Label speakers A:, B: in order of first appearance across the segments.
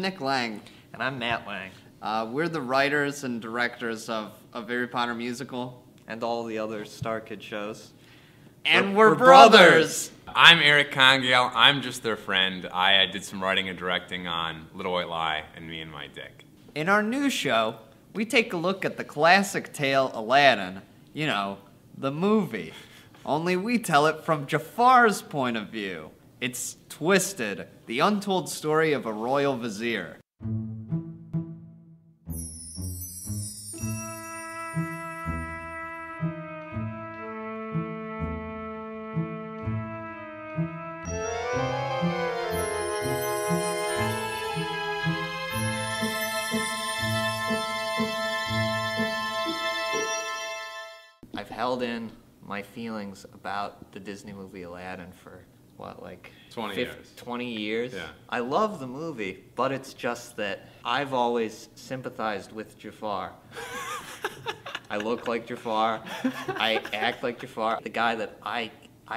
A: I'm Nick Lang.
B: And I'm Matt Lang.
A: We're the writers and directors of a Harry Potter musical.
B: And all the other Star Kid shows.
A: And we're brothers!
C: I'm Eric Congale. I'm just their friend. I did some writing and directing on Little White Lie and Me and My Dick.
A: In our new show, we take a look at the classic tale Aladdin. You know, the movie. Only we tell it from Jafar's point of view. It's twisted, the untold story of a royal vizier.
B: I've held in my feelings about the Disney movie Aladdin for, what, like
C: 20 years.
B: 20 years?
C: Yeah.
B: I love the movie, but it's just that I've always sympathized with Jafar. I look like Jafar. I act like Jafar. The guy that I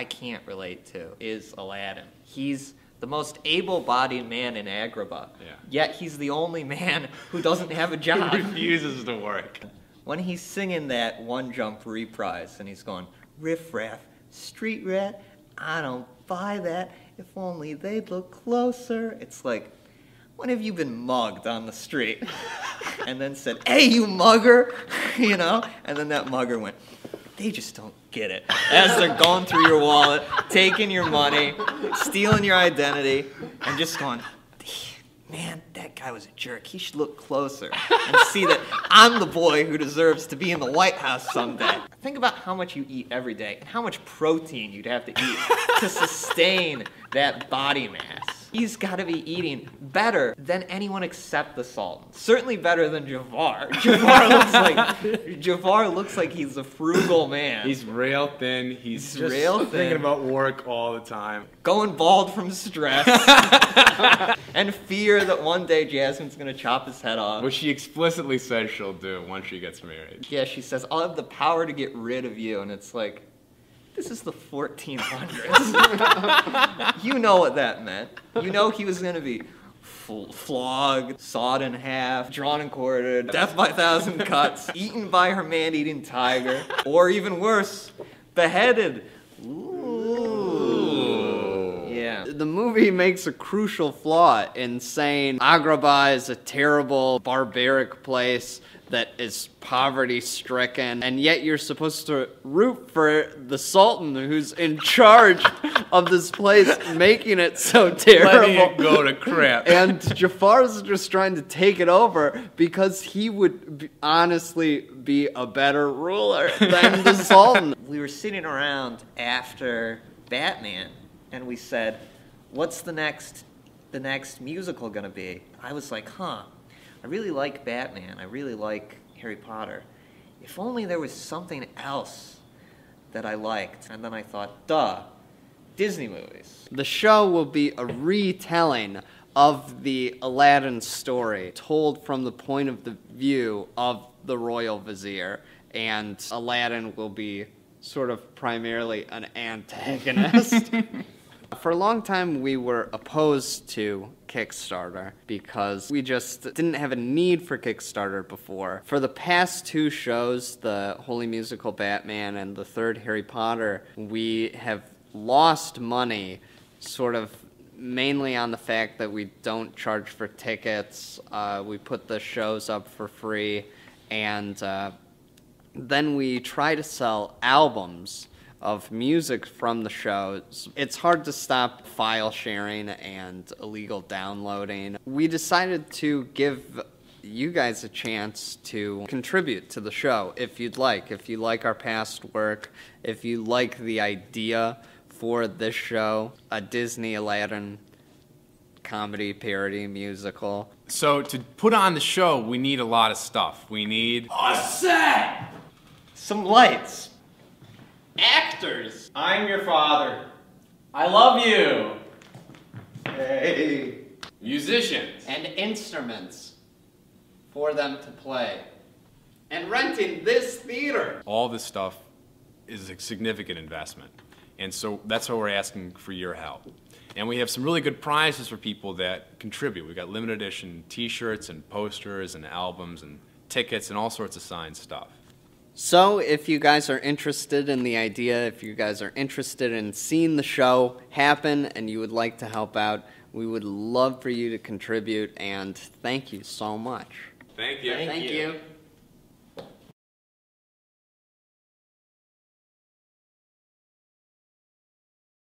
B: can't relate to is Aladdin. He's the most able-bodied man in Agrabah.
C: Yeah.
B: Yet he's the only man who doesn't have a job.
C: He refuses to work.
B: When he's singing that One Jump reprise and he's going, riff raff, street rat, I don't buy that, if only they'd look closer. It's like, when have you been mugged on the street? And then said, hey, you mugger, you know? And then that mugger went, they just don't get it. As they're going through your wallet, taking your money, stealing your identity, and just going, man, that guy was a jerk. He should look closer and see that I'm the boy who deserves to be in the White House someday. Think about how much you eat every day and how much protein you'd have to eat to sustain that body mass. He's got to be eating better than anyone except the Sultan. Certainly better than Jafar. Jafar looks like he's a frugal man.
C: He's real thin. He's just
B: real thin.
C: Thinking about work all the time.
B: Going bald from stress. And fear that one day Jasmine's going to chop his head off.
C: Which she explicitly says she'll do once she gets married.
B: Yeah, she says, I'll have the power to get rid of you. And it's like, this is the 1400s. You know what that meant. You know he was going to be flogged, sawed in half, drawn and quartered, death by 1,000 cuts, eaten by her man-eating tiger, or even worse, beheaded. Ooh. Yeah.
A: The movie makes a crucial flaw in saying Agrabah is a terrible, barbaric place that is poverty-stricken, and yet you're supposed to root for the Sultan who's in charge of this place, making it so terrible.
C: Letting it go to crap.
A: And Jafar's just trying to take it over because he would honestly be a better ruler than the Sultan.
B: We were sitting around after Batman, and we said, what's the next musical gonna be? I was like, I really like Batman. I really like Harry Potter. If only there was something else that I liked. And then I thought, Disney movies.
A: The show will be a retelling of the Aladdin story, told from the point of the view of the royal vizier, and Aladdin will be sort of primarily an antagonist. For a long time, we were opposed to Kickstarter because we just didn't have a need for Kickstarter before. For the past two shows, the Holy Musical Batman and the third Harry Potter, we have lost money sort of mainly on the fact that we don't charge for tickets. We put the shows up for free, and then we try to sell albums of music from the shows. It's hard to stop file sharing and illegal downloading. We decided to give you guys a chance to contribute to the show if you'd like. If you like our past work, if you like the idea for this show, a Disney Aladdin comedy, parody, musical.
C: So to put on the show, we need a lot of stuff. We need
A: a set!
B: Some lights.
A: Actors!
C: I'm your father.
A: I love you!
B: Hey.
C: Musicians.
A: And instruments for them to play. And renting this theater!
C: All this stuff is a significant investment. And so that's why we're asking for your help. And we have some really good prizes for people that contribute. We've got limited edition t-shirts and posters and albums and tickets and all sorts of signed stuff.
A: So if you guys are interested in the idea, if you guys are interested in seeing the show happen and you would like to help out, we would love for you to contribute, and thank you so much.
C: Thank you.
A: Thank you.